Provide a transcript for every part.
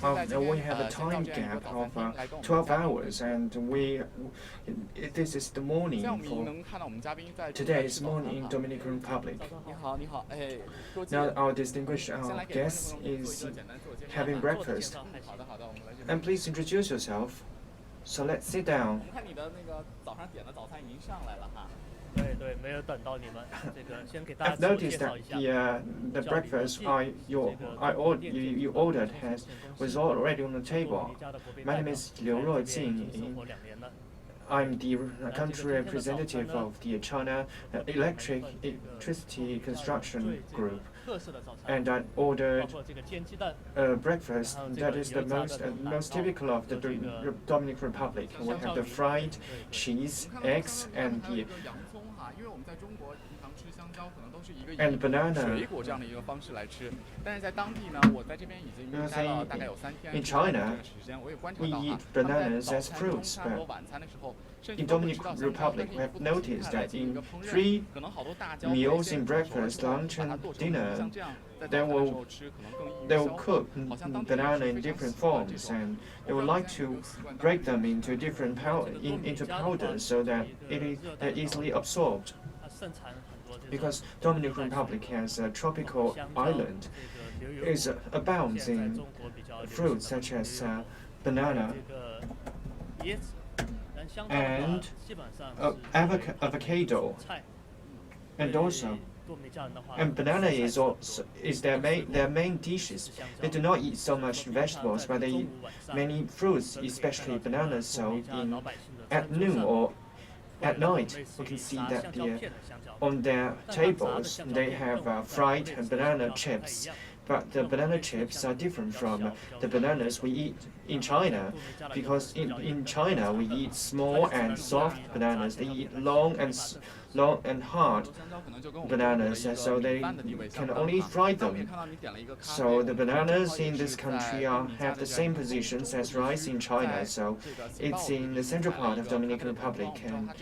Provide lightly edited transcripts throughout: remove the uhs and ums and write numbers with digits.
we have a time gap of 12 hours, and this is the morning for today's morning in Dominican Republic. Now our distinguished guest is having breakfast. And please introduce yourself. So let's sit down. I've noticed that the breakfast you ordered was already on the table. My name is Liu Ruojing. I'm the country representative of the China Electricity Construction Group, and I ordered breakfast that is the most typical of the Dominican Republic. We have the fried cheese, eggs, and banana. In China, we eat bananas as fruits, but in Dominican Republic, we have noticed that in 3 meals in breakfast, lunch, and dinner, they will cook banana in different forms, and they would like to break them into different powder so that they're easily absorbed. Because Dominican Republic has a tropical island, abounds in fruits such as banana and avocado, and banana is their main dishes. They do not eat so much vegetables, but they eat many fruits, especially bananas. So at noon or at night, we can see that on their tables they have fried banana chips. But the banana chips are different from the bananas we eat in China, because in China we eat small and soft bananas. They eat long and hard bananas, so they can only fry them. So the bananas in this country have the same positions as rice in China. So it's in the central part of Dominican Republic, and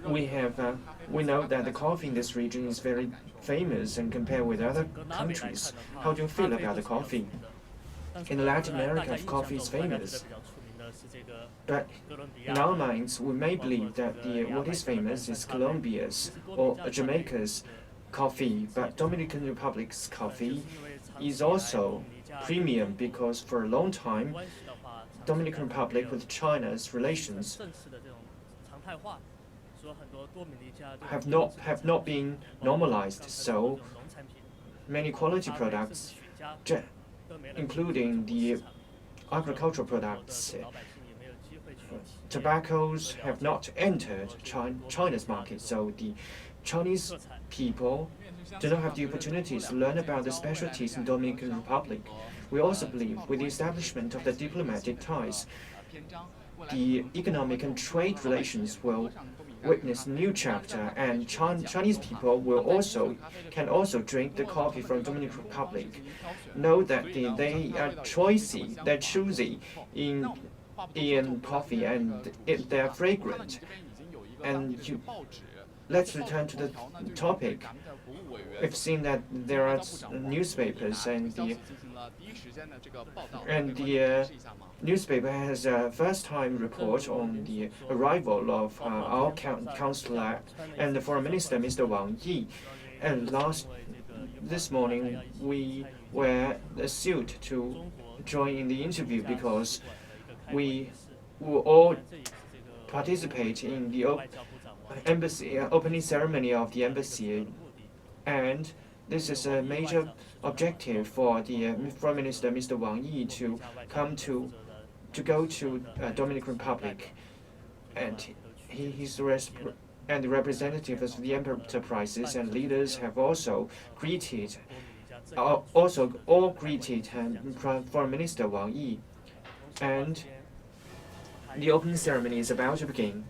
we know that the coffee in this region is very famous and compared with other countries. How do you feel about the coffee? In Latin America, coffee is famous. But in our minds, we may believe that what is famous is Colombia's or Jamaica's coffee, but Dominican Republic's coffee is also premium, because for a long time, Dominican Republic with China's relations have not been normalized. So many quality products, including the agricultural products, tobaccos, have not entered China's market. So the Chinese people do not have the opportunities to learn about the specialties in Dominican Republic. We also believe with the establishment of the diplomatic ties, the economic and trade relations will witness a new chapter, and Chinese people can also drink the coffee from Dominican Republic. Know that they are choosy in coffee, and they're fragrant. And let's return to the topic. We've seen that there are newspapers, and the newspaper has a first-time report on the arrival of our counselor and the foreign minister, Mr. Wang Yi. And this morning, we wear a suit to join in the interview, because we will all participate in the embassy opening ceremony of the embassy, and this is a major objective for the Foreign Minister, Mr. Wang Yi, to go to Dominican Republic, and the representatives of the enterprises and leaders have all greeted Foreign Minister Wang Yi, and the opening ceremony is about to begin.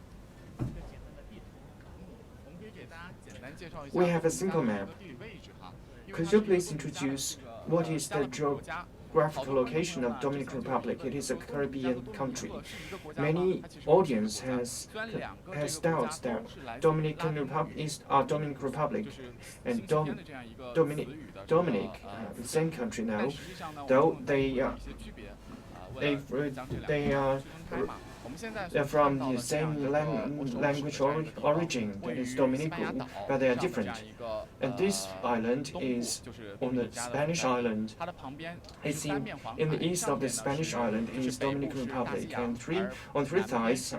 We have a single map. Could you please introduce what is the geographical location of Dominican Republic. It is a Caribbean country. Many audience has doubts that Dominican Republic and Dominic, the same country now, though they are they're from the same language origin, that is Dominican, but they are different. And this island is on the Spanish island. It's in the east of the Spanish island is Dominican Republic, and on three sides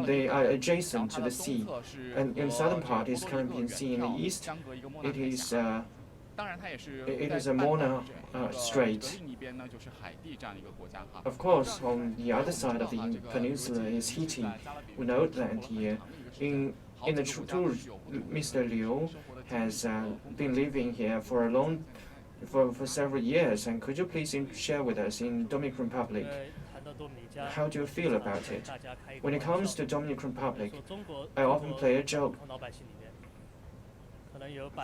they are adjacent to the sea. And in the southern part is Caribbean Sea. In the east, it is a Mona Strait. Of course, on the other side of the peninsula is Haiti. We know that here. In the tour, Mr. Liu has been living here for several years. And could you please share with us in Dominican Republic, how do you feel about it? When it comes to Dominican Republic, I often play a joke.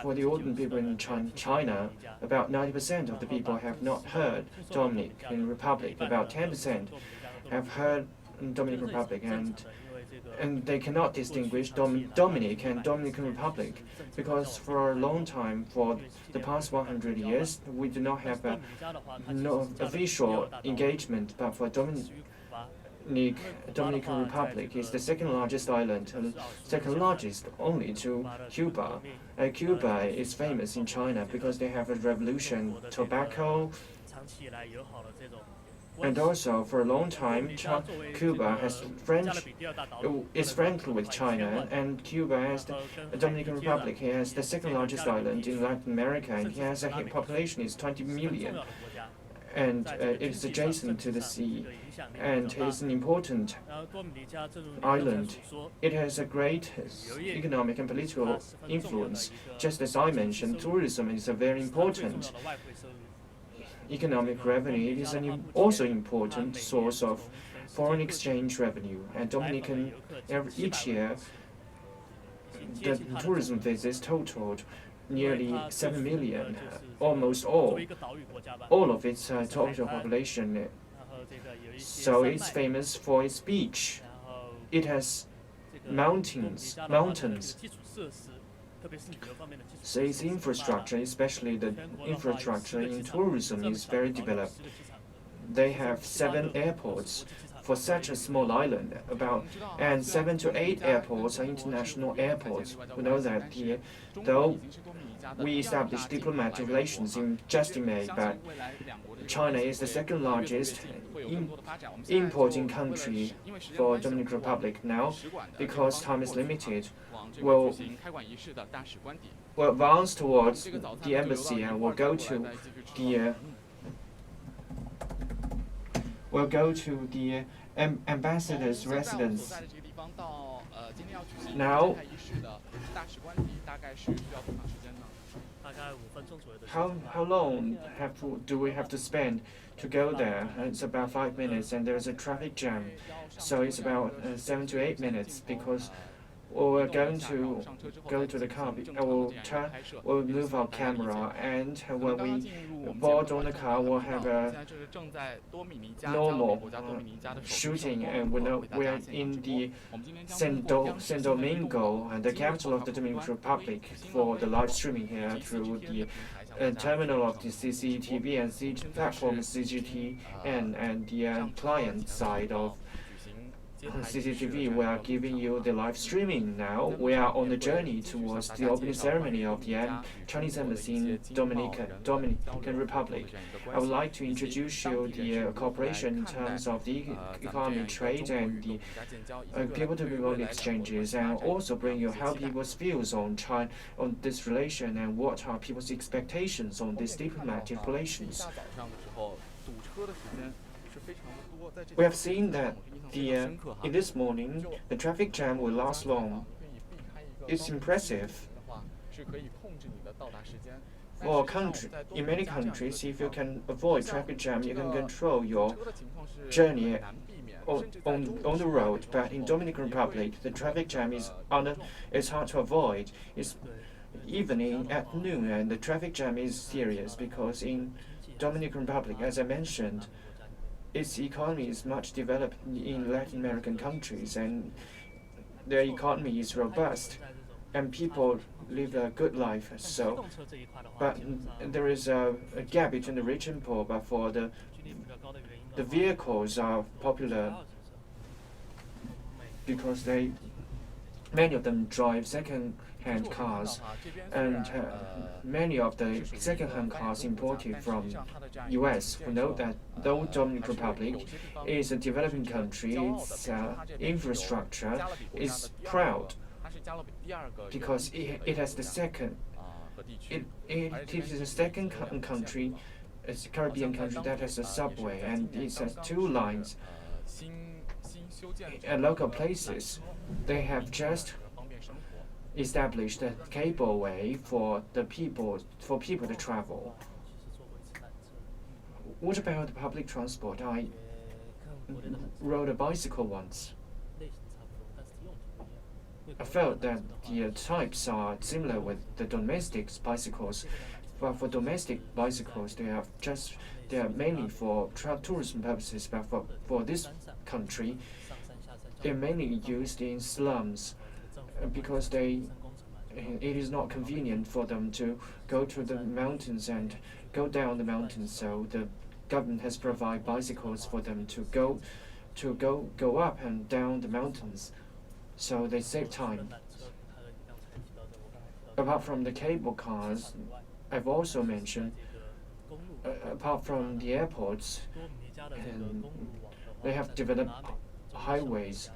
For the ordinary people in China, about 90% of the people have not heard Dominican Republic. About 10% have heard Dominican Republic, and they cannot distinguish Dominic and Dominican Republic, because for a long time, for the past 100 years, we do not have no official engagement. But for Dominican Republic is the second largest island, second largest only to Cuba. Cuba is famous in China because they have a revolution, tobacco, and also for a long time, Cuba is friendly with China, and Cuba has the Dominican Republic. He has the second largest island in Latin America, and he has a population is 20 million. And it is adjacent to the sea, and it is an important island. It has a great economic and political influence. Just as I mentioned, tourism is a very important economic revenue. It is also important source of foreign exchange revenue. And Dominican, each year, the tourism visits totaled nearly 7 million, almost all of its total population. So it's famous for its beach. It has mountains. So its infrastructure, especially the infrastructure in tourism, is very developed. They have 7 airports for such a small island, and 7 to 8 airports are international airports. We know that here, though we established diplomatic relations in May, but China is the second largest importing country for Dominican Republic now. Because time is limited, we'll advance towards the embassy and we'll go to the ambassador's residence. Now, how long do we have to spend to go there? It's about 5 minutes, and there's a traffic jam, so it's about 7 to 8 minutes, because we're going to go to the car. We'll move our camera, and when we board on the car, we'll have a normal shooting. And we're in the Santo Domingo, the capital of the Dominican Republic, for the live streaming here through the terminal of the CCTV and platform CGTN, and the client side of CCTV. We are giving you the live streaming now. We are on the journey towards the opening ceremony of the Chinese Embassy in Dominican Republic. I would like to introduce you the cooperation in terms of the economic trade and the people-to-people exchanges, and also bring you how people's views on this relation and what are people's expectations on these diplomatic relations. We have seen that in this morning, the traffic jam will last long. It's impressive. In many countries, if you can avoid traffic jam, you can control your journey on the road. But in Dominican Republic, the traffic jam is hard to avoid. It's evening at noon, and the traffic jam is serious, because in Dominican Republic, as I mentioned, its economy is much developed in Latin American countries, and their economy is robust, and people live a good life. So, but there is a gap between the rich and poor. But for the vehicles are popular because many of them drive second-hand cars, and many of the second-hand cars imported from U.S. We know that though Dominican Republic is a developing country, its infrastructure is proud because it has the second. It is the second country, it's a Caribbean country that has a subway, and it has 2 lines. At local places, they have just established a cableway for people to travel. What about the public transport? I rode a bicycle once. I felt that the types are similar with the domestic bicycles, but for domestic bicycles, they are mainly for tourism purposes. But for this country, they're mainly used in slums because it is not convenient for them to go to the mountains and go down the mountains. So the government has provided bicycles for them to go up and down the mountains. So they save time. Apart from the cable cars, I've also mentioned, apart from the airports, they have developed highways,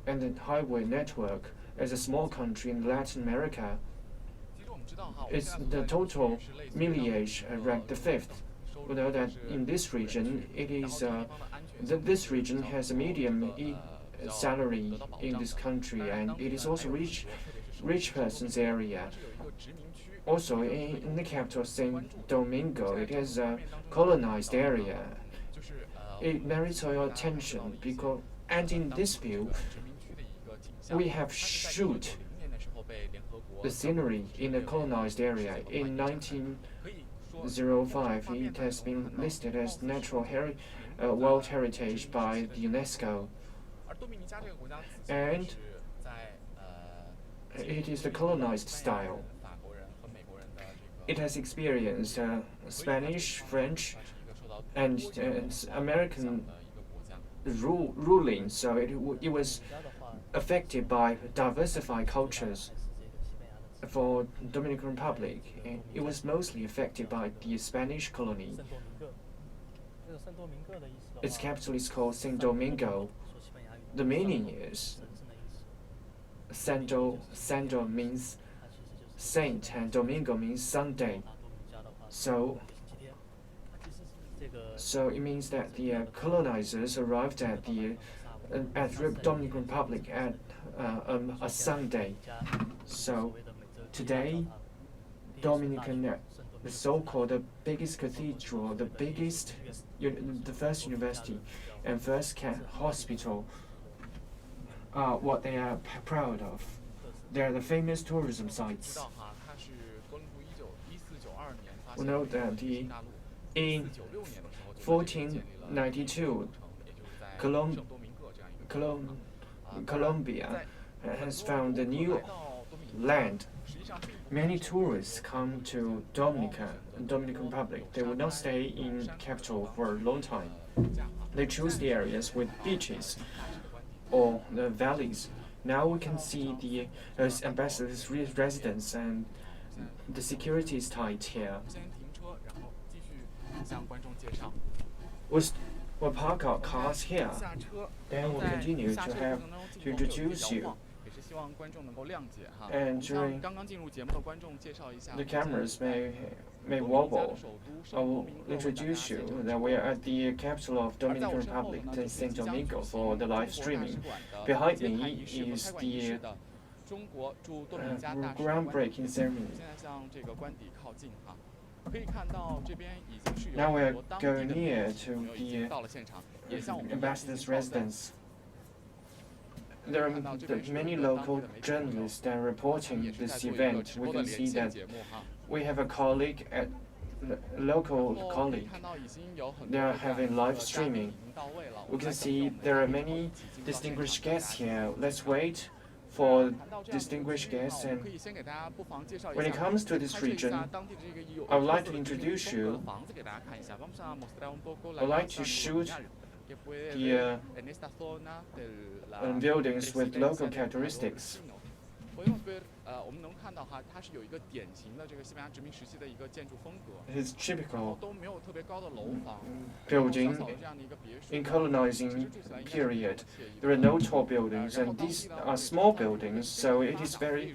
and the highway network. As a small country in Latin America, it's the total millage ranked the 5th. We know that in this region, this region has a medium salary in this country, and it is also rich person's area. Also, in the capital, Santo Domingo, it is a colonized area. It merits your attention because, and in this view, we have shoot the scenery in a colonized area. In 1905, it has been listed as Natural World Heritage by the UNESCO. And it is the colonized style. It has experienced Spanish, French, and American ruling, so it was affected by diversified cultures. For Dominican Republic, it was mostly affected by the Spanish colony. Its capital is called Santo Domingo. The meaning is Santo means saint, and Domingo means Sunday. So it means that the colonizers arrived at Dominican Republic at a Sunday. So today, Dominican, the so-called the biggest cathedral, the first university, and first hospital are what they are proud of. They are the famous tourism sites. We know that in 1492, Colombia has found a new land. Many tourists come to Dominican Republic. They will not stay in capital for a long time. They choose the areas with beaches or the valleys. Now we can see the ambassador's residence, and the security is tight here. We'll park our cars here. Then we'll continue to introduce you. And during the cameras may wobble, I will introduce you that we are at the capital of Dominican Republic, Santo Domingo, for the live streaming. Behind me is the groundbreaking ceremony. Now we are going near to the ambassador's residence. There are many local journalists that are reporting this event. We can see that we have a colleague local colleague. They are having live streaming. We can see there are many distinguished guests here. Let's wait for distinguished guests. And when it comes to this region, I would like to introduce you. I would like to shoot the buildings with local characteristics. His typical building in colonizing period. There are no tall buildings, and these are small buildings, so it is very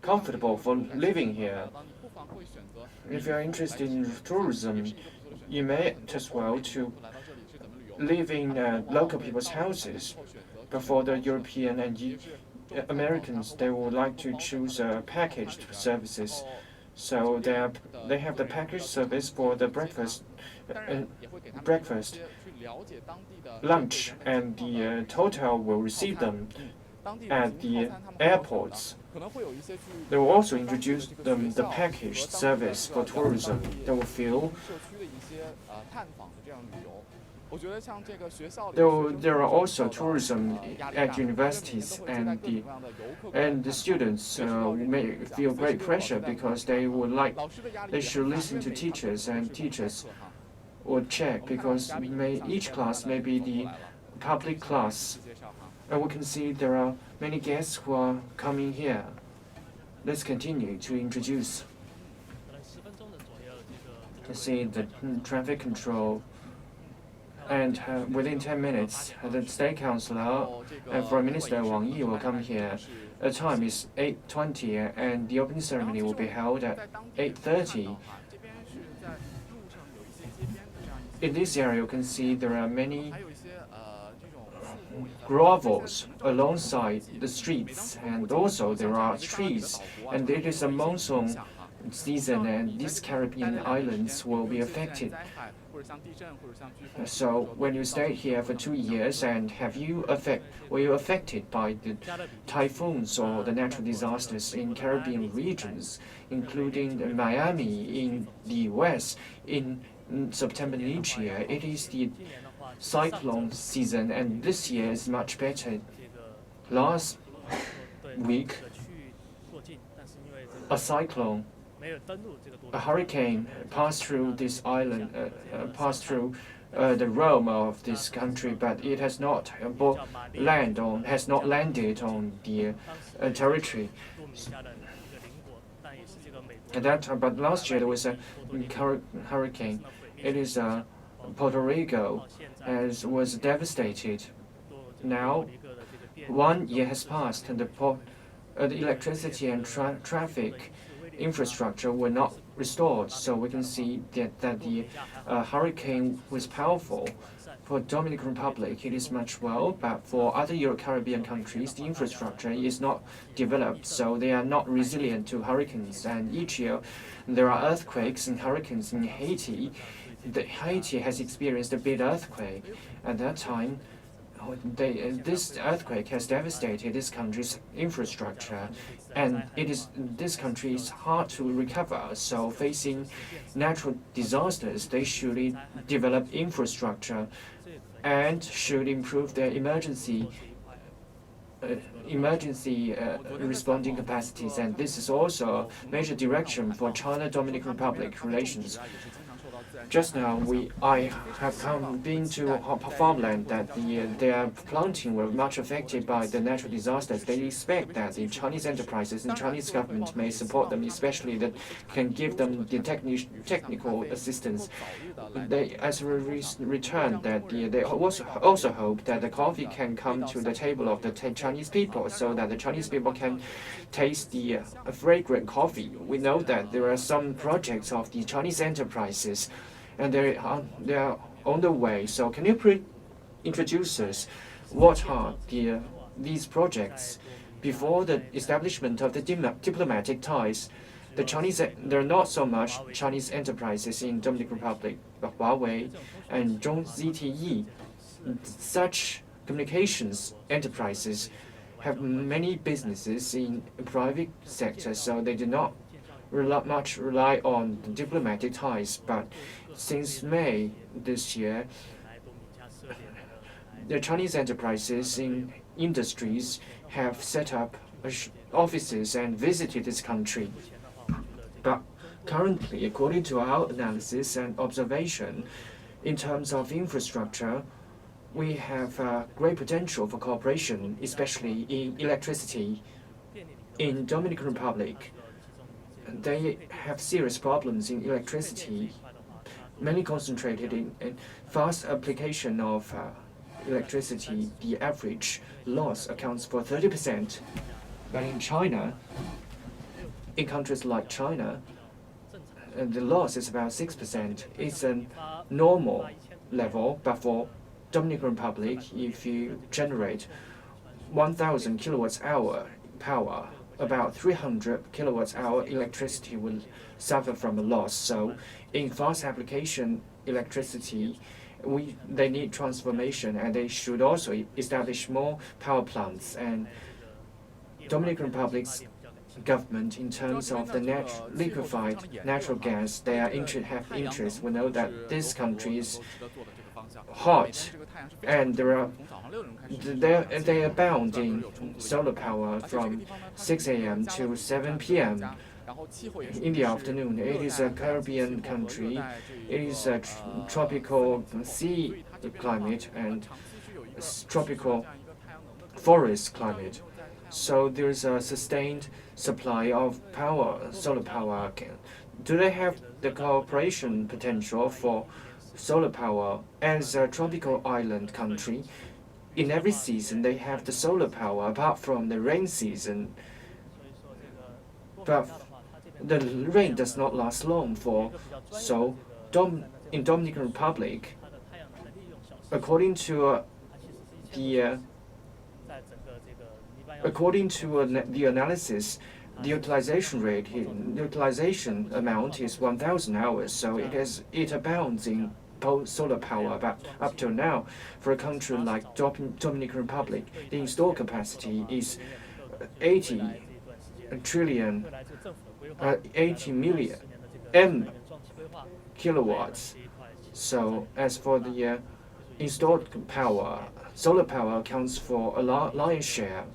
comfortable for living here. If you are interested in tourism, you may as well to live in local people's houses. But for the European and Americans, they would like to choose packaged services. So they have the package service for the breakfast, lunch, and the hotel will receive them at the airports. They will also introduce the packaged service for tourism. They will feel there are also tourism at universities, and the students may feel great pressure because they should listen to teachers, and teachers would check because each class may be the public class. And we can see there are many guests who are coming here. Let's continue to introduce. You see the traffic control. And within 10 minutes, the State Councillor and Foreign Minister Wang Yi will come here. The time is 8:20, and the opening ceremony will be held at 8:30. In this area, you can see there are many gravels alongside the streets, and also there are trees. And it is a monsoon season, and these Caribbean islands will be affected. So when you stayed here for 2 years, and were you affected by the typhoons or the natural disasters in Caribbean regions, including Miami in the US in September each year? It is the cyclone season, and this year is much better. Last week, a hurricane passed through this island, passed through the realm of this country, but it has not landed on the territory. At that time, but last year there was a hurricane. It is Puerto Rico was devastated. Now, 1 year has passed, and the electricity and traffic infrastructure were not restored. So we can see that the hurricane was powerful. For Dominican Republic, it is much well, but for other Caribbean countries, the infrastructure is not developed, so they are not resilient to hurricanes. And each year, there are earthquakes and hurricanes in Haiti. Haiti has experienced a big earthquake. At that time, this earthquake has devastated this country's infrastructure, and this country is hard to recover. So facing natural disasters, they should develop infrastructure and should improve their emergency responding capacities. And this is also a major direction for China-Dominican Republic relations. Just now, I have been to farmland that their planting were much affected by the natural disasters. They expect that the Chinese enterprises and Chinese government may support them, especially that can give them the technical assistance. As a return, that they also hope that the coffee can come to the table of the Chinese people, so that the Chinese people can taste the fragrant coffee. We know that there are some projects of the Chinese enterprises, and they are on the way. So can you introduce us what are these projects? Before the establishment of the diplomatic ties, there are not so much Chinese enterprises in Dominican Republic, but Huawei and ZTE. Such communications enterprises have many businesses in private sector, so they do not much rely on diplomatic ties, but since May this year, the Chinese enterprises in industries have set up offices and visited this country. But currently, according to our analysis and observation, in terms of infrastructure, we have great potential for cooperation, especially in electricity. In Dominican Republic, they have serious problems in electricity, mainly concentrated in fast application of electricity. The average loss accounts for 30%. But in China, in countries like China, the loss is about 6%. It's a normal level, but for Dominican Republic, if you generate 1,000 kilowatts hour power, about 300 kilowatts hour electricity will suffer from a loss. So in fast application electricity, they need transformation, and they should also establish more power plants. And Dominican Republic's government, in terms of the liquefied natural gas, they have interest. We know that this country is hot, and they abound in solar power from 6 a.m. to 7 p.m. in the afternoon. It is a Caribbean country. It is a tropical sea climate and tropical forest climate. So there is a sustained supply of power, solar power. Do they have the cooperation potential for solar power? As a tropical island country, in every season they have the solar power apart from the rain season. But the rain does not last long so in Dominican Republic, according to the analysis, the utilization amount is 1,000 hours. So it abounds in solar power. But up till now, for a country like Dominican Republic, the installed capacity is 80 million kilowatts. So as for the installed power, solar power accounts for a lion's share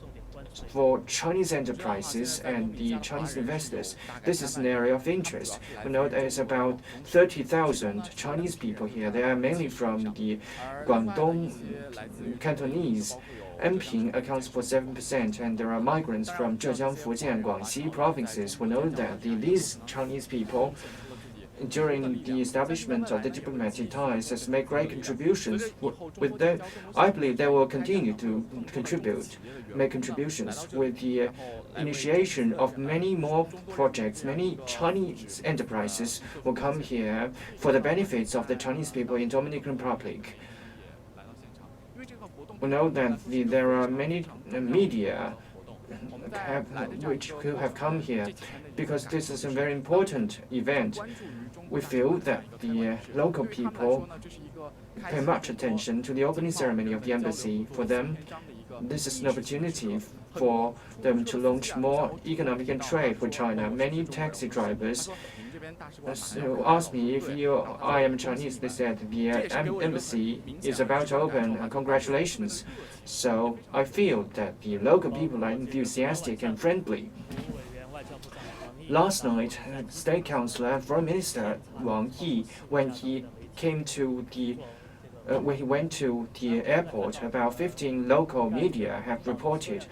for Chinese enterprises and the Chinese investors. This is an area of interest. We know there is about 30,000 Chinese people here. They are mainly from the Guangdong Cantonese. Enping accounts for 7%, and there are migrants from Zhejiang, Fujian, and Guangxi provinces. We know that these Chinese people, during the establishment of the diplomatic ties, has made great contributions. With them, I believe they will continue to make contributions. With the initiation of many more projects, many Chinese enterprises will come here for the benefits of the Chinese people in Dominican Republic. We know that there are many media who have come here because this is a very important event. We feel that the local people pay much attention to the opening ceremony of the embassy. For them, this is an opportunity for them to launch more economic and trade with China. Many taxi drivers asked me if I am Chinese. They said the embassy is about to open. Congratulations. So I feel that the local people are enthusiastic and friendly. Last night, State Councillor and Foreign Minister Wang Yi, when he went to the airport, about 15 local media have reported.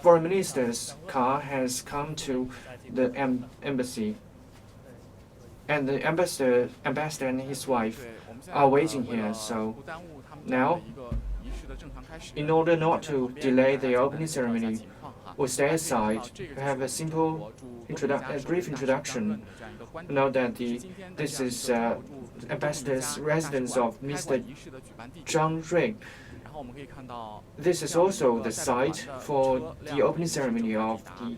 Foreign Minister's car has come to the embassy, and the ambassador and his wife are waiting here. So now, in order not to delay the opening ceremony, we'll stay aside to have a brief introduction. Know that this is ambassador's residence of Mr. Zhang Rui. This is also the site for the opening ceremony of the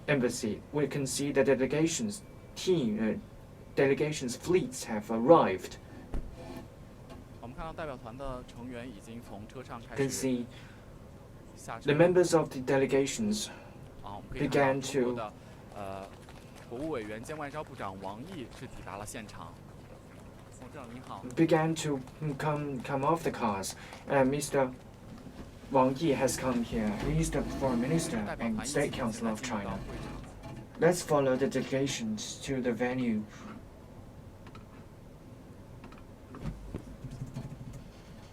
embassy. We can see the delegations fleets have arrived. You can see the members of the delegations began to 国务委员兼外交部长王毅是抵达了现场。began to come off the cars. Mr. Wang Yi has come here. He is the Foreign Minister and State Council of China. Let's follow the delegations to the venue.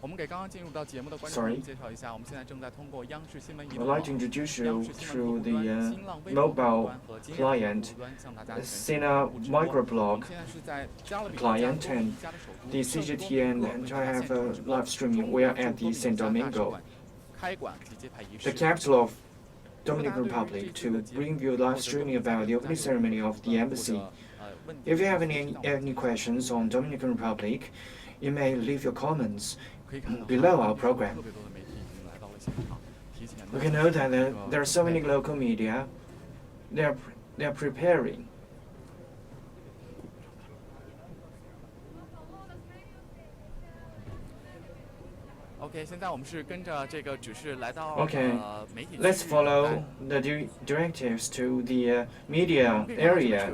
我们给刚刚进入到节目的观众朋友介绍一下，我们现在正在通过央视新闻移动 I'd like to introduce you through the mobile client, Sina microblog client, and the CGTN, and I have a live streaming. We are at the Santo Domingo, the capital of Dominican Republic, to bring you live streaming about the opening ceremony of the embassy. If you have any questions on Dominican Republic, you may leave your comments below our program. We can know that there are so many local media. They are preparing. OK， 现在我们是跟着这个指示来到 Let's follow the directives to the media area.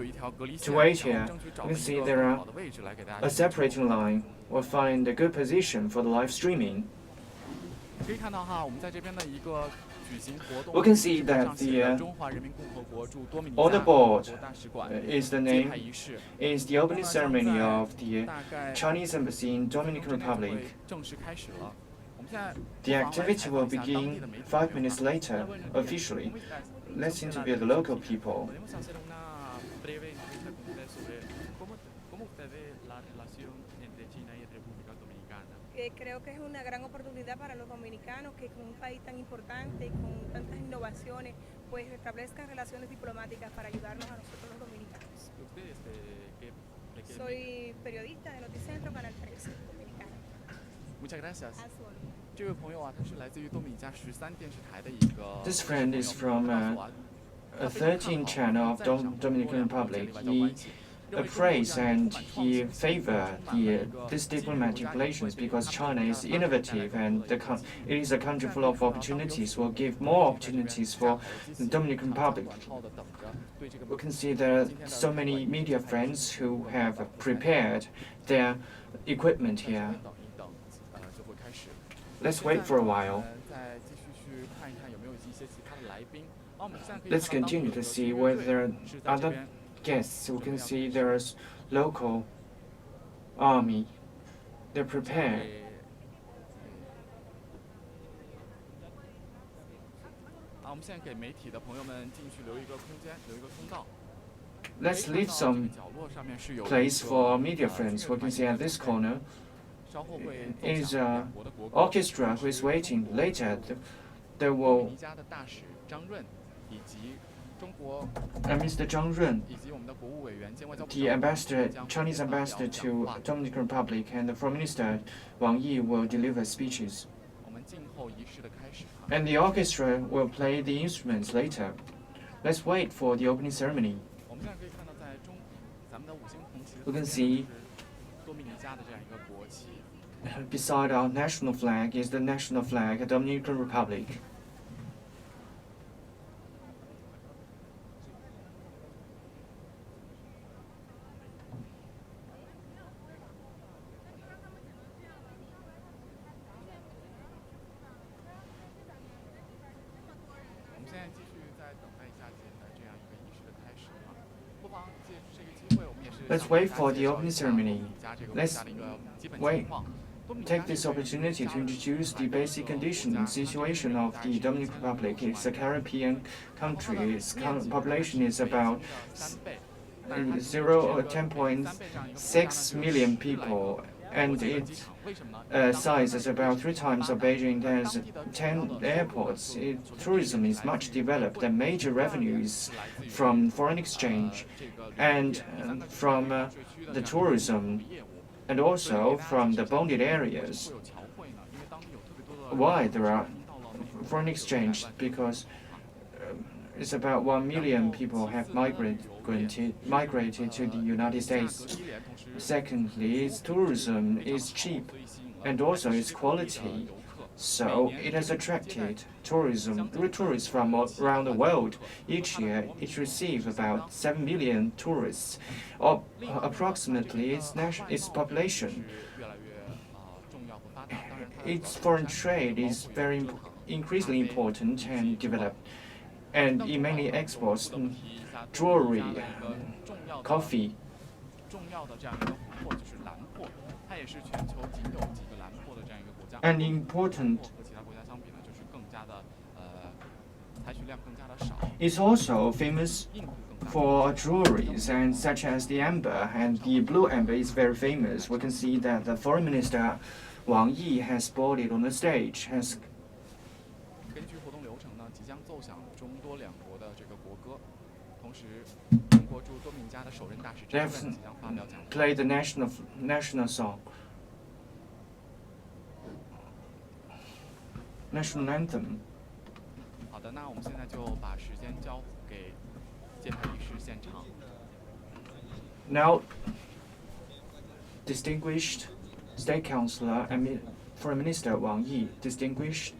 To wait here, you can see there are a separating line. We'll find a good position for the live streaming. 可以看到哈，我们在这边的一个举行活动。We can see that the 中华人民共和国驻多米尼加 on the board 大使馆 is the 揭 name 牌仪式 is the opening ceremony of the Chinese embassy in Dominican Republic. 正式开始了。我们现在 The activity will begin 5 minutes later, officially. Let's interview the local people. Creo que es una gran oportunidad para los dominicanos que con un país tan importante y con tantas innovaciones, pues establezcan relaciones diplomáticas para ayudarnos a nosotros los dominicanos. Soy periodista de Noticentro, Canal 13, dominicana. Muchas gracias. A su orden. 这位朋友啊，他是来自于多米尼加13电视台的一个。 This friend is from a 13 channel of Dominican Republic. He praised and he favored these diplomatic relations because China is innovative and it is a country full of opportunities. Will give more opportunities for the Dominican Republic. We can see there are so many media friends who have prepared their equipment here. Let's wait for a while. Let's continue to see whether there are other guests. We can see there's local army. They're prepared. Let's leave some place for media friends. We can see at this corner is an orchestra who is waiting. Later, they will. Mr. Zhang Run, the ambassador, Chinese ambassador to Dominican Republic, and the Foreign Minister Wang Yi will deliver speeches. And the orchestra will play the instruments later. Let's wait for the opening ceremony. We can see beside our national flag is the national flag of Dominican Republic. Let's wait for the opening ceremony. Let's take this opportunity to introduce the basic condition and situation of the Dominican Republic. It's a Caribbean country. Its population is about 10.6 million people, and its size is about 3 times of Beijing. There's 10 airports. Tourism is much developed. The major revenue is from foreign exchange and from the tourism, and also from the bonded areas. Why there are foreign exchange? Because it's about 1 million people have migrated to the United States. Secondly, its tourism is cheap, and also its quality So it has attracted tourists from around the world. Each year, it receives about 7 million tourists, or approximately its population. Its foreign trade is very increasingly important and developed, and it mainly exports jewelry, coffee. And important, it's also famous for jewelries, and such as the amber, and the blue amber is very famous. We can see that the foreign minister Wang Yi has boarded on the stage. Has They've played the national song, national anthem. 好的，那我们现在就把时间交给揭牌仪式现场。Now, distinguished State Councillor and Foreign Minister Wang Yi, distinguished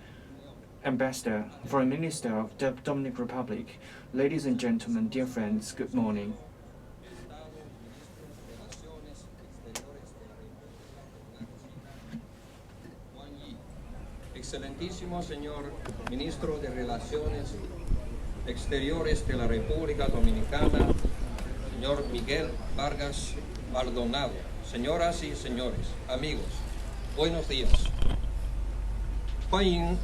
Ambassador, Foreign Minister of the Dominican Republic, ladies and gentlemen, dear friends, good morning. Excelentísimo señor Ministro de Relaciones Exteriores de la República Dominicana, señor Miguel Vargas Maldonado, señoras y señores, amigos, buenos días. 欢迎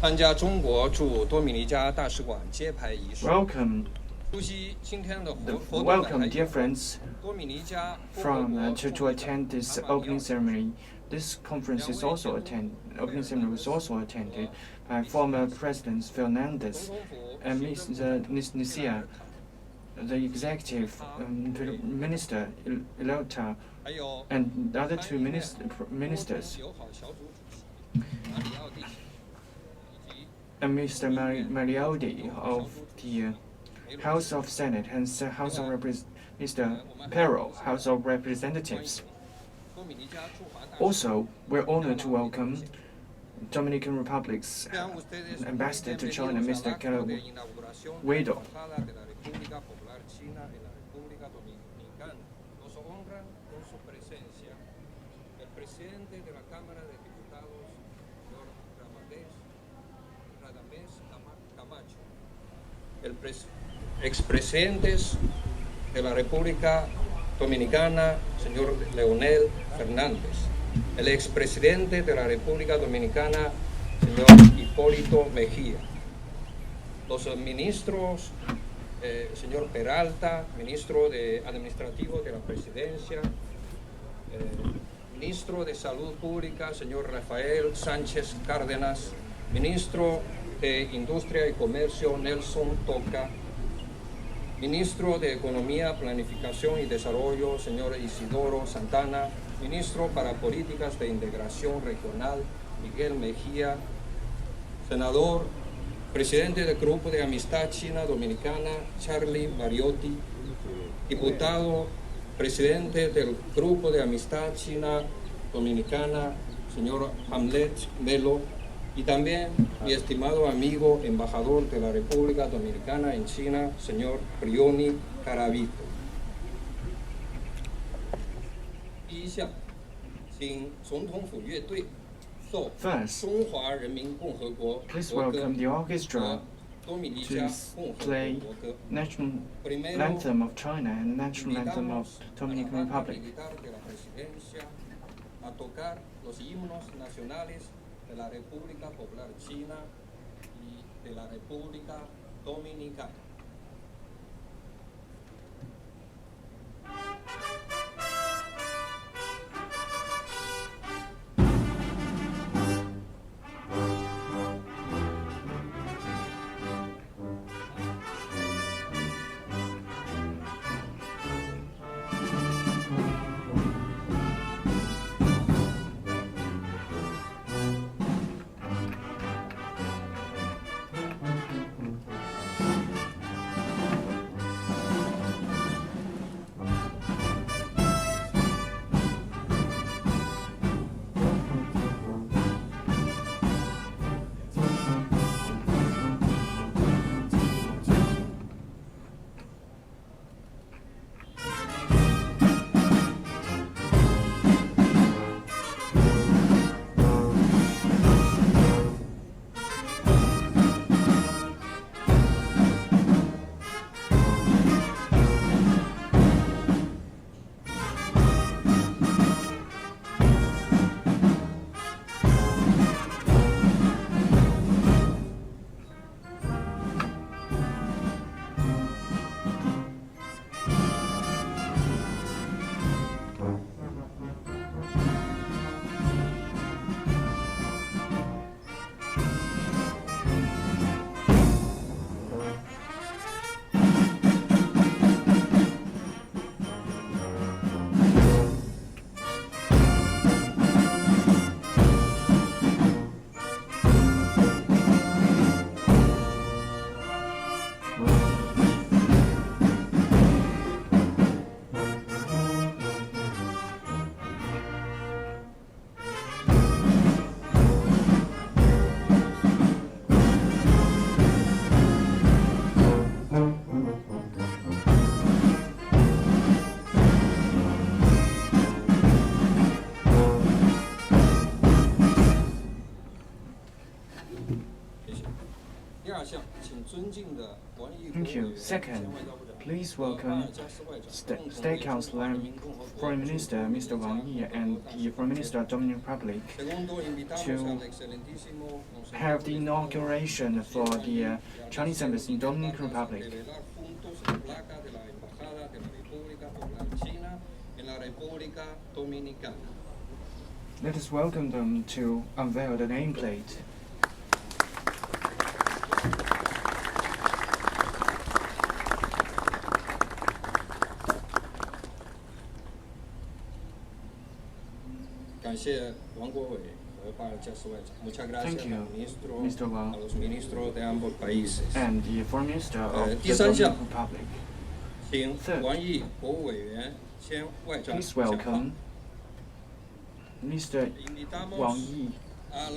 参加中国驻多米尼加大使馆揭牌仪式。 Welcome, 出席今天的活动的 welcome, 还 dear 有 friends, 多米尼加共和 from 国 to attend this opening ceremony. This conference is also opening ceremony was also attended by former Presidents Fernandez and Mr. Nisia, the executive minister Ilota, 还有 and the other two ministers, 友好小组主席马里奥蒂以及 and Mr. Marialdi of the House of Senate and House of Mr. Perro, House of Representatives. 多米尼加驻华大使。 Also, we're honored to welcome Dominican Republic's Sean ustedes ambassador to China, bienvenidos Mr. al acto Carlo de inauguración de la Guido. Embajada de la República Popular China en la República Dominicana. Nos honran con su presencia el presidente de la Cámara de Diputados, señor Radamés Camacho, expresidentes de la República Dominicana, señor Leonel Fernández, el expresidente de la República Dominicana, señor Hipólito Mejía, los ministros, señor Peralta, ministro administrativo de la Presidencia, ministro de Salud Pública, señor Rafael Sánchez Cárdenas, ministro de Industria y Comercio, Nelson Toca, ministro de Economía, Planificación y Desarrollo, señor Isidoro Santana, ministro para Políticas de Integración Regional, Miguel Mejía, senador, presidente del Grupo de Amistad China-Dominicana, Charlie Mariotti, diputado, presidente del Grupo de Amistad China-Dominicana, señor Hamlet Melo, y también mi estimado amigo embajador de la República Dominicana en China, señor Prioni Caravito. 第一项，请总统府乐队奏 First, 中华人民共和国 please 国歌 welcome the 和 orchestra 多米尼 to 加共和 play 国国歌。 national Primero, anthem of China and national anthem of invitamos a la Dominican banda Republic. militar de la presidencia a tocar los himnos nacionales de la República Popular China y de la República Dominicana. Thank you. Second, please welcome State Councilor and Foreign Minister Mr. Wang Yi and the Foreign Minister of Dominican Republic to have the inauguration for the Chinese Embassy in Dominican Republic. Let us welcome them to unveil the nameplate. Thank you, Mr. Wang, and the Foreign Minister of the Dominican Republic. Third, please welcome Mr. Wang Yi,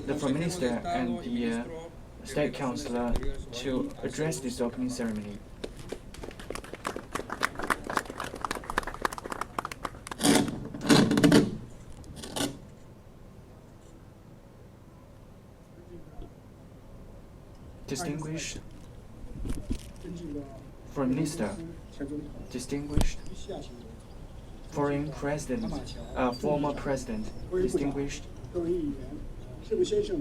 the Foreign Minister and the State Councilor, to address this opening ceremony. Distinguished Foreign Minister, distinguished Foreign President, former President, distinguished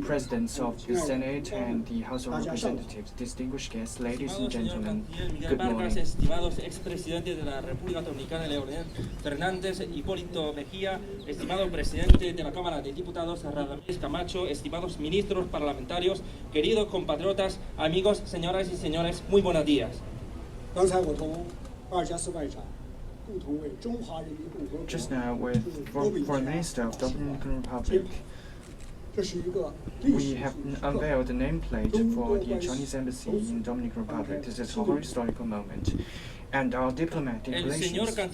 Presidents of the Senate and the House of Representatives, distinguished guests, ladies and gentlemen, good morning. Estimados expresidentes de la República Dominicana, Leonel Fernández, Hipólito Mejía, estimado presidente de la Cámara de Diputados, Radamés Camacho, estimados ministros parlamentarios, queridos compatriotas, amigos, señoras y señores, muy buenos días. Just now, with Foreign Minister of the Dominican Republic, we have unveiled the nameplate for the Chinese Embassy in Dominican Republic. This is a historical moment, and our diplomatic relations has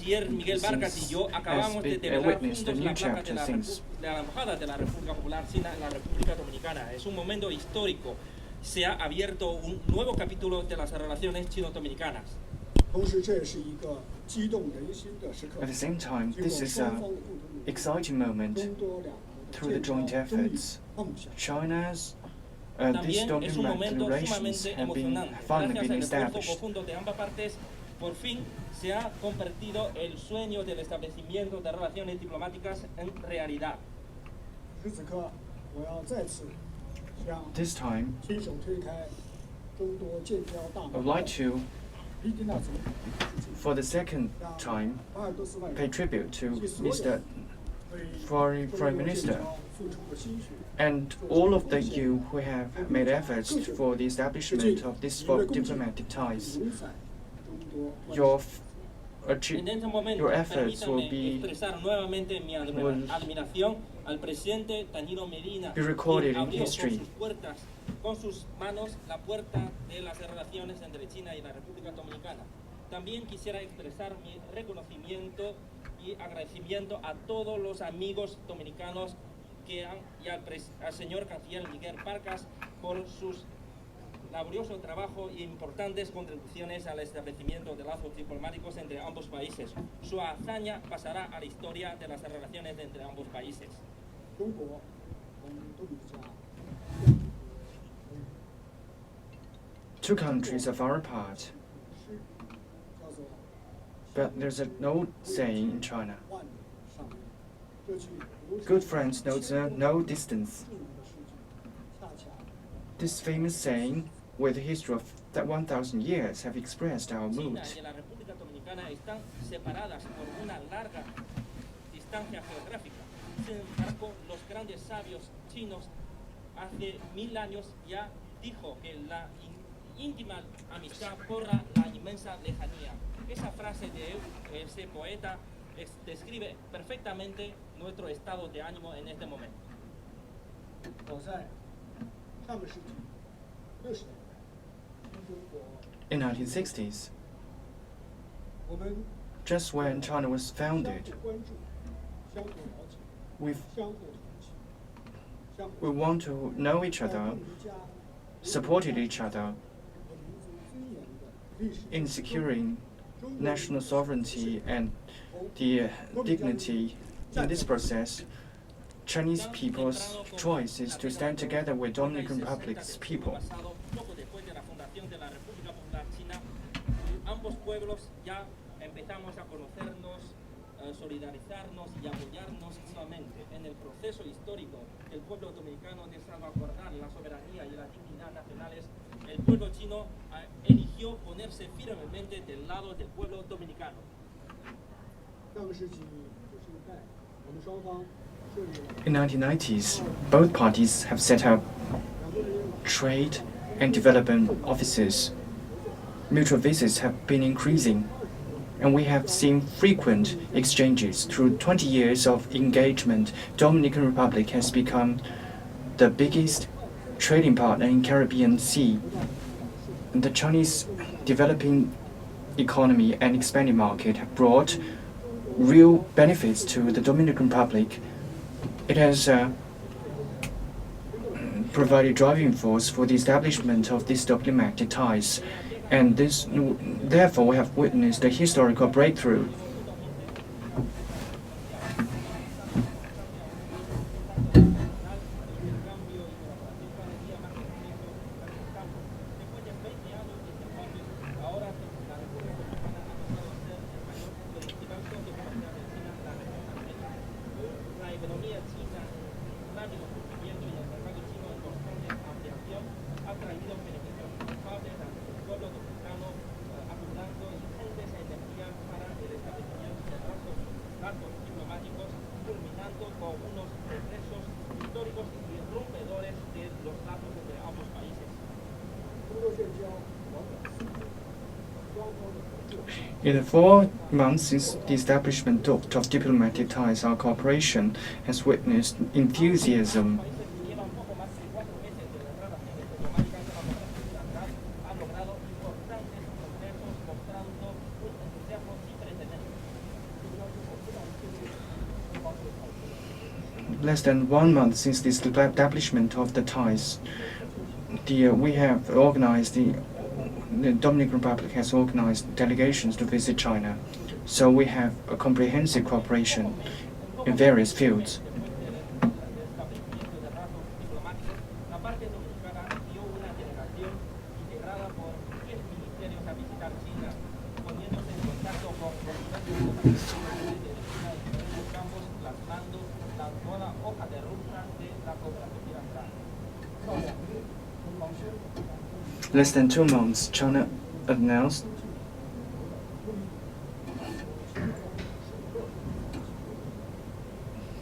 witnessed a new chapter since. De la Embajada de la República Popular China en la República Dominicana. Es un momento histórico. Se ha abierto un nuevo capítulo de las relaciones chino-dominicanas. At the same time, this is an exciting moment. Through the joint efforts, China's these diplomatic relations have finally been established. Por fin se ha convertido el sueño del establecimiento de relaciones diplomáticas en realidad. This time, I would like to, for the second time, pay tribute to Mr. Foreign Minister and all of you who have made efforts for the establishment of these diplomatic ties. Your efforts will be recorded in history. Con sus manos la puerta de las relaciones entre China y la República Dominicana. También quisiera expresar mi reconocimiento y agradecimiento a todos los amigos dominicanos y al señor canciller Miguel Barcas por sus laborioso trabajo y importantes contribuciones al establecimiento de lazos diplomáticos entre ambos países. Su hazaña pasará a la historia de las relaciones entre ambos países. Two countries are far apart, but there's an old saying in China: good friends know no distance. This famous saying, with a history of 1,000 years, have expressed our mood. Sin embargo, los grandes sabios chinos hace 1000 años ya dijo que la íntima amistad borra la inmensa lejanía. Esa frase de ese poeta describe perfectamente nuestro estado de ánimo en este momento. In 1960s, just when China was founded, we want to know each other, supported each other in securing national sovereignty and the dignity. In this process, Chinese people's choice is to stand together with Dominican Republic's people. ambos pueblos ya empezamos a conocernos, solidarizarnos y apoyarnos activamente en el proceso histórico del pueblo dominicano de salvaguardar la soberanía y la dignidad nacionales. El pueblo chino eligió ponerse firmemente del lado del pueblo dominicano. In the 1990s, both parties have set up trade and development offices. Mutual visits have been increasing, and we have seen frequent exchanges. Through 20 years of engagement, Dominican Republic has become the biggest trading partner in Caribbean Sea. And the Chinese developing economy and expanding market have brought real benefits to the Dominican Republic. It has provided driving force for the establishment of these diplomatic ties, and therefore we have witnessed a historical breakthrough. In the 4 months since the establishment of diplomatic ties, our cooperation has witnessed enthusiasm. Less than 1 month since the establishment of the ties, the Dominican Republic has organized delegations to visit China, so we have a comprehensive cooperation in various fields. Less than 2 months, China announced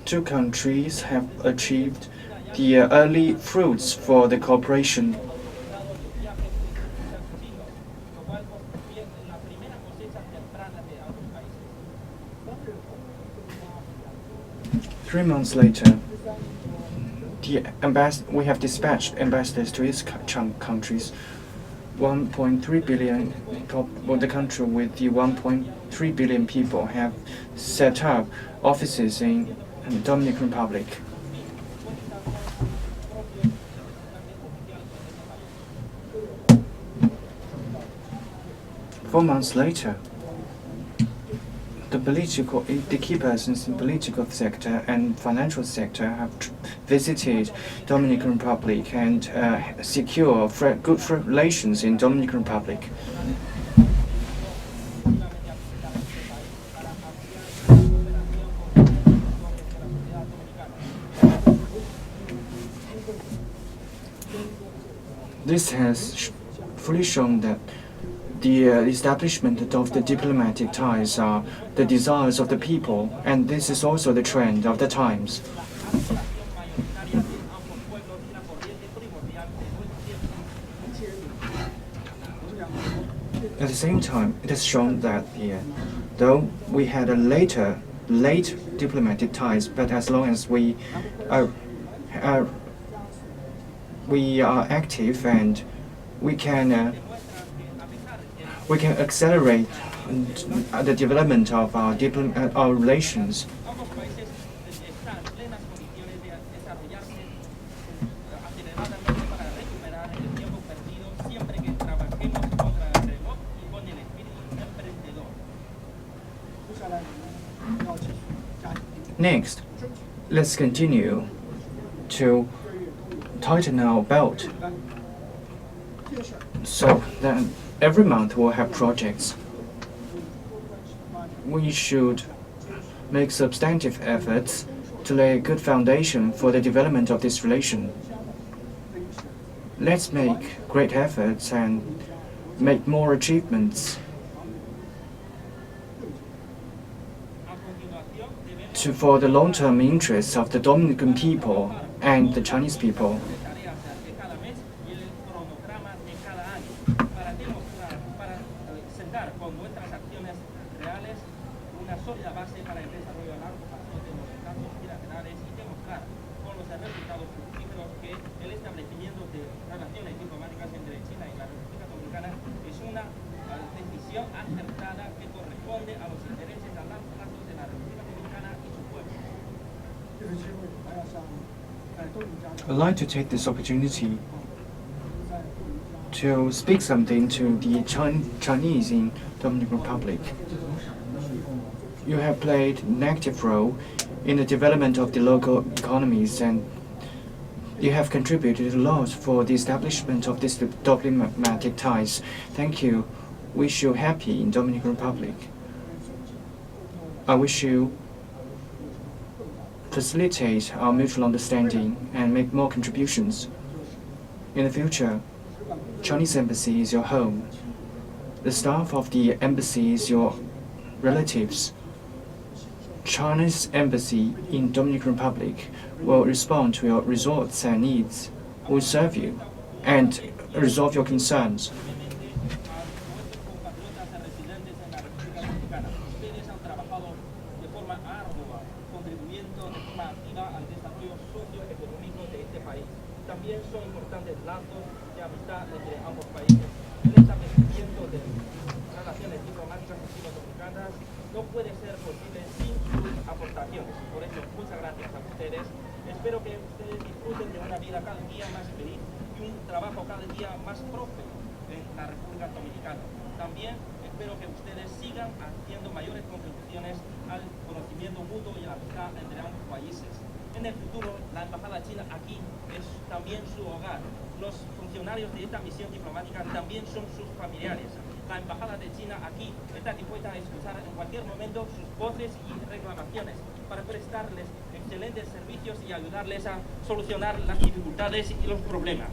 two countries have achieved the early fruits for the cooperation. Three months later, we have dispatched ambassadors to these countries. 1.3 billion, the country with the 1.3 billion people have set up offices in the Dominican Republic. Four months later, the key persons in the political sector and financial sector have visited Dominican Republic and secure good relations in Dominican Republic. This has fully shown that the establishment of the diplomatic ties are the desires of the people, and this is also the trend of the times. At the same time, it has shown that though we had a late diplomatic ties, but as long as we are active and we can accelerate the development of our relations. Next, let's continue to tighten our belt so that every month we'll have projects we should make substantive efforts to lay a good foundation for the development of this relation. Let's make great efforts and make more achievements for the long-term interests of the Dominican people and the Chinese people. I'd like to take this opportunity to speak something to the Chinese in Dominican Republic. You have played an active role in the development of the local economies, and you have contributed a lot for the establishment of these diplomatic ties. Thank you. Wish you happy in Dominican Republic. I wish you facilitate our mutual understanding and make more contributions. In the future, Chinese Embassy is your home. The staff of the embassy is your relatives. China's Embassy in Dominican Republic will respond to your resorts and needs, will serve you, and resolve your concerns. Espero que ustedes disfruten de una vida cada día más feliz y un trabajo cada día más próspero en la República Dominicana. También espero que ustedes sigan haciendo mayores contribuciones al conocimiento mutuo y a la amistad entre ambos países. En el futuro, la Embajada China aquí es también su hogar. Los funcionarios de esta misión diplomática también son sus familiares. La Embajada de China aquí está dispuesta a escuchar en cualquier momento sus voces y reclamaciones para prestarles excelentes servicios y ayudarles a solucionar las dificultades y los problemas.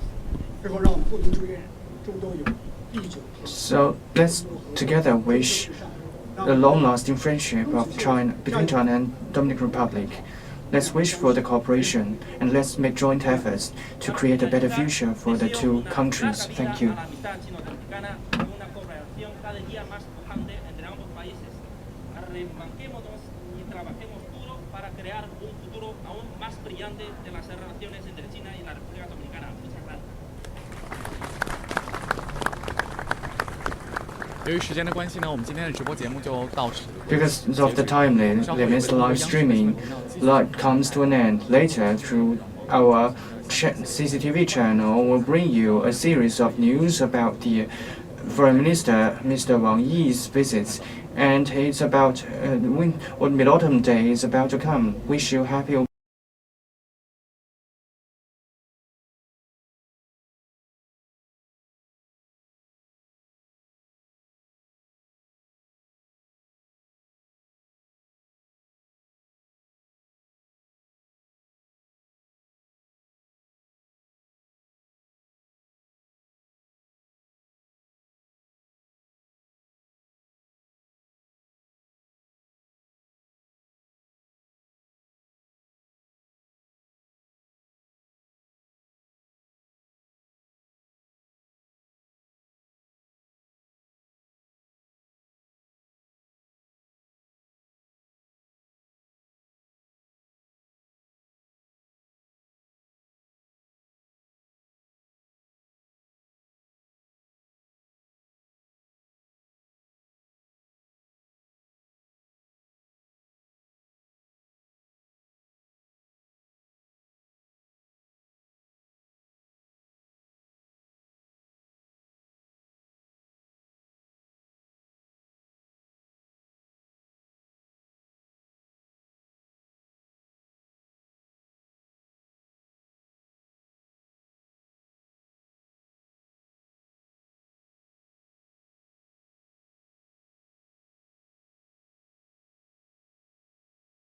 So let's together wish a long-lasting friendship between China and Dominican Republic. Let's wish for the cooperation and let's make joint efforts to create a better future for the two countries. Thank you. Crear un futuro aún más brillante de las relaciones entre China y la República Dominicana. Muchas gracias. 由于时间的关系呢，我们今天的直播节目就到此。 Because of the time limits, the live streaming comes to an end. Later, through our CCTV channel, we'll bring you a series of news about the Foreign Minister, Mr. Wang Yi's visits. And it's about when Mid-Autumn Day is about to come. Wish you happy